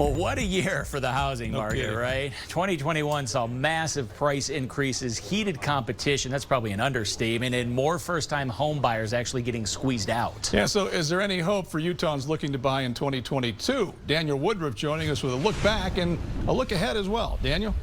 Well, what a year for the housing market, right? 2021 saw massive price increases, heated competition, that's probably an understatement, and more first-time home buyers actually getting squeezed out. Yeah, so is there any hope for Utahns looking to buy in 2022? Daniel Woodruff joining us with a look back and a look ahead as well. Daniel?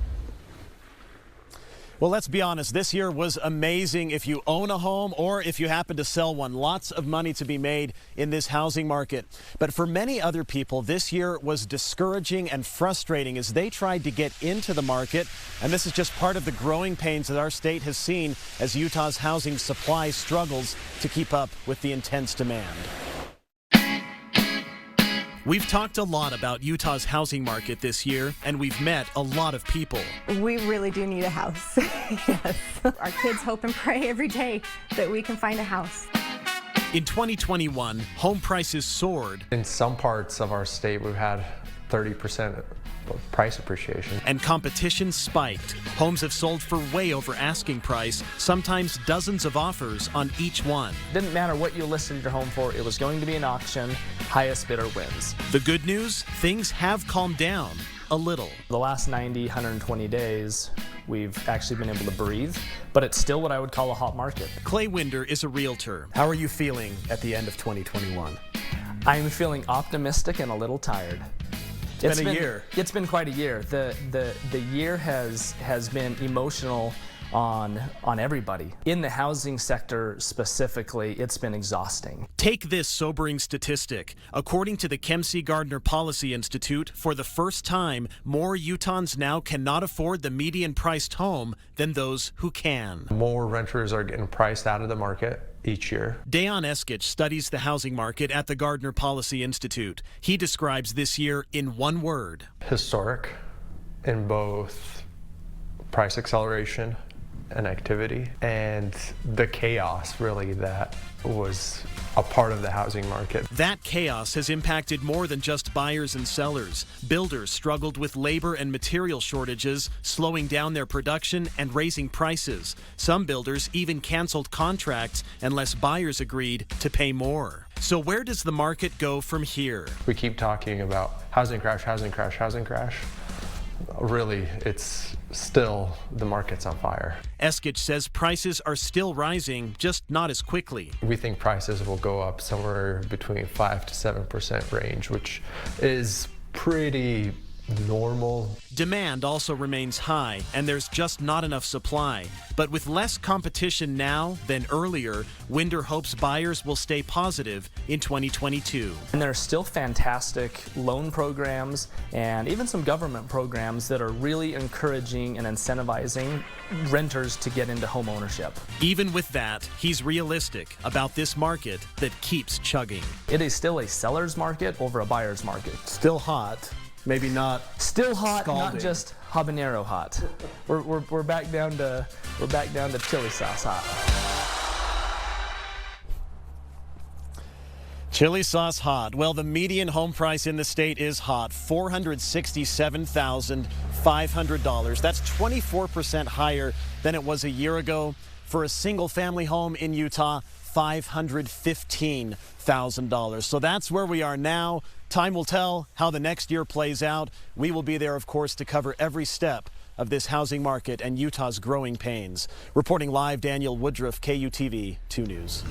Well, let's be honest, this year was amazing if you own a home or if you happen to sell one. Lots of money to be made in this housing market. But for many other people, this year was discouraging and frustrating as they tried to get into the market. And this is just part of the growing pains that our state has seen as Utah's housing supply struggles to keep up with the intense demand. We've talked a lot about Utah's housing market this year, and we've met a lot of people. We really do need a house. Yes. Our kids hope and pray every day that we can find a house. In 2021, home prices soared. In some parts of our state, we've had 30% price appreciation. And competition spiked. Homes have sold for way over asking price, sometimes dozens of offers on each one. Didn't matter what you listed your home for, it was going to be an auction. Highest bidder wins. The good news, things have calmed down a little. The last 90, 120 days, we've actually been able to breathe, but it's still what I would call a hot market. Clay Winder is a realtor. How are you feeling at the end of 2021? I'm feeling optimistic and a little tired. It's been a year. It's been quite a year. The year has been emotional on everybody. In the housing sector specifically, it's been exhausting. Take this sobering statistic. According to the Kempsey Gardner Policy Institute, for the first time, more Utahns now cannot afford the median priced home than those who can. More renters are getting priced out of the market each year. Dayon Eskich studies the housing market at the Gardner Policy Institute. He describes this year in one word. Historic in both price acceleration and activity, and the chaos really that was a part of the housing market. That chaos has impacted more than just buyers and sellers. Builders struggled with labor and material shortages, slowing down their production and raising prices. Some builders even canceled contracts unless buyers agreed to pay more. So where does the market go from here? We keep talking about housing crash, housing crash, housing crash. Really, it's still, the market's on fire. Eskich says prices are still rising, just not as quickly. We think prices will go up somewhere between 5 to 7% range, which is pretty normal. Demand also remains high, and there's just not enough supply. But with less competition now than earlier, Winder hopes buyers will stay positive in 2022. And there are still fantastic loan programs and even some government programs that are really encouraging and incentivizing renters to get into home ownership. Even with that, he's realistic about this market that keeps chugging. It is still a seller's market over a buyer's market. Still hot. Maybe not still hot, scalding. Not just habanero hot. We're back down to chili sauce hot. Chili sauce hot. Well, the median home price in the state is hot, $467,500. That's 24% higher than it was a year ago. For a single family home in Utah, $515,000. So that's where we are now. Time will tell how the next year plays out. We will be there, of course, to cover every step of this housing market and Utah's growing pains. Reporting live, Daniel Woodruff, KUTV 2 News.